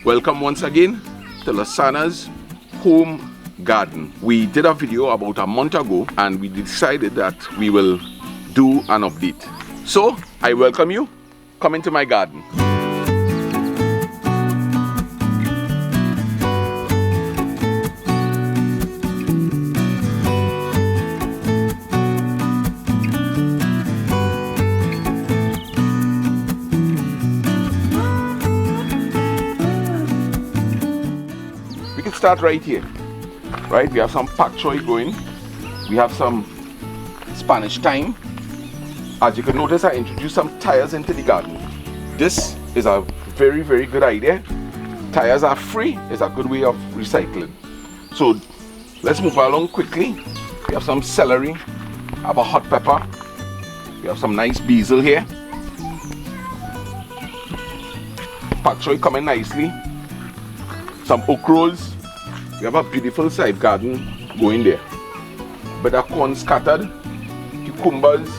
Welcome once again to Lasana's home garden. We did a video about a month ago and we decided that we will do an update. So I welcome you. Come into my garden. Start right here, right? We have some pak choy going. We have some Spanish thyme. As you can notice, I introduced some tires into the garden. This is a very, very good idea. Tires are free. It's a good way of recycling. So let's move along quickly. We have some celery. I have a hot pepper. We have some nice basil here. Pak choy coming nicely. Some okras. We have a beautiful side garden going there. But the corn scattered, cucumbers.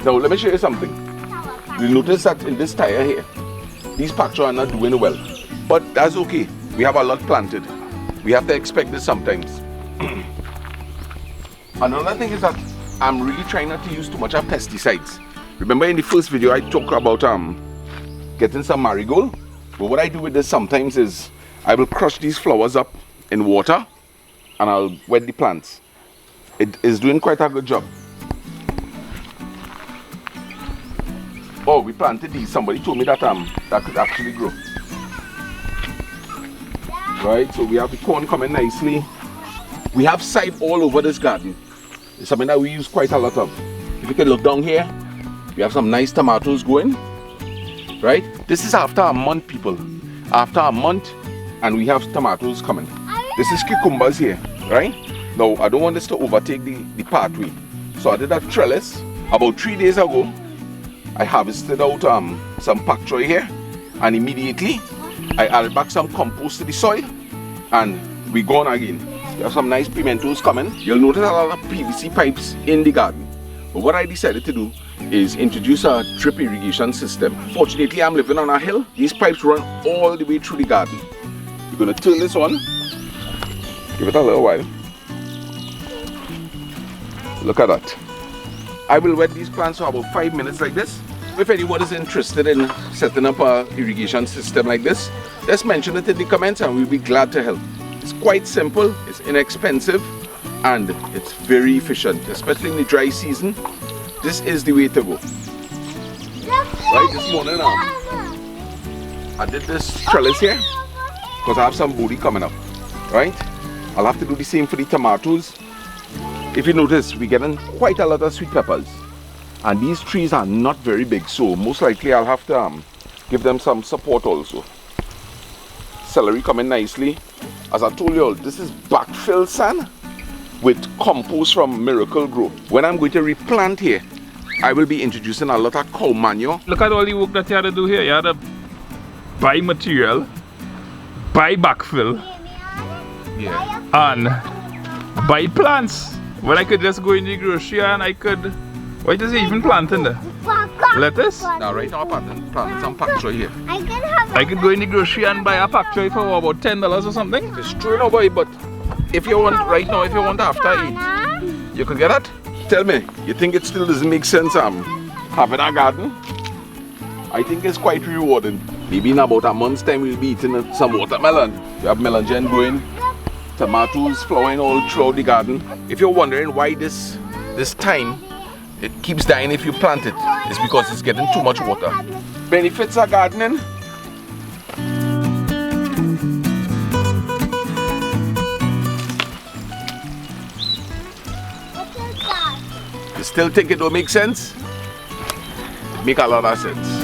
Now let me show you something. You'll notice that in this tire here, these pak choy are not doing well. But that's okay. We have a lot planted. We have to expect this sometimes. Another thing is that I'm really trying not to use too much of pesticides. Remember in the first video I talked about getting some marigold? But what I do with this sometimes is I will crush these flowers up in water and I'll wet the plants. It is doing quite a good job. Oh, we planted these. Somebody told me that that could actually grow. Right, so we have the corn coming nicely. We have side all over this garden. It's something that we use quite a lot of. If you can look down here, we have some nice tomatoes going. Right, this is after a month, people. After a month, and we have tomatoes coming. This is cucumbers here, right? Now, I don't want this to overtake the pathway. So I did a trellis. About 3 days ago, I harvested out some pak choy here. And immediately, I added back some compost to the soil. And we gone again. We have some nice pimentos coming. You'll notice a lot of PVC pipes in the garden. But what I decided to do is introduce a drip irrigation system. Fortunately, I'm living on a hill. These pipes run all the way through the garden. You're going to turn this on. Give it a little while. Look at that. I will wet these plants for about 5 minutes like this. If anyone is interested in setting up an irrigation system like this, just mention it in the comments and we'll be glad to help. It's quite simple, it's inexpensive, and it's very efficient, especially in the dry season. This is the way to go. Right, this morning I did this trellis here because I have some booty coming up. Right? I'll have to do the same for the tomatoes. If you notice, we're getting quite a lot of sweet peppers. And these trees are not very big, so most likely I'll have to give them some support also. Celery coming nicely. As I told you all, this is backfill sand with compost from Miracle Grow. When I'm going to replant here, I will be introducing a lot of cow manure. Look at all the work that you had to do here. You had to buy material, buy backfill, and buy plants. When I could just go in the grocery and I could, what is it even planting there? Lettuce? Now right now I'm planting some pak choy here. I could go in the grocery and buy a pak choy for about $10 or something. It's true no boy, but if you want right now, if you want after 8, you could get that. Tell me, you think it still doesn't make sense having a garden? I think it's quite rewarding. Maybe in about a month's time we'll be eating some watermelon. We have melangen going, tomatoes flowering all throughout the garden. If you're wondering why this thyme it keeps dying if you plant it, it's because it's getting too much water. Benefits of gardening. You still think it don't make sense? It make a lot of sense.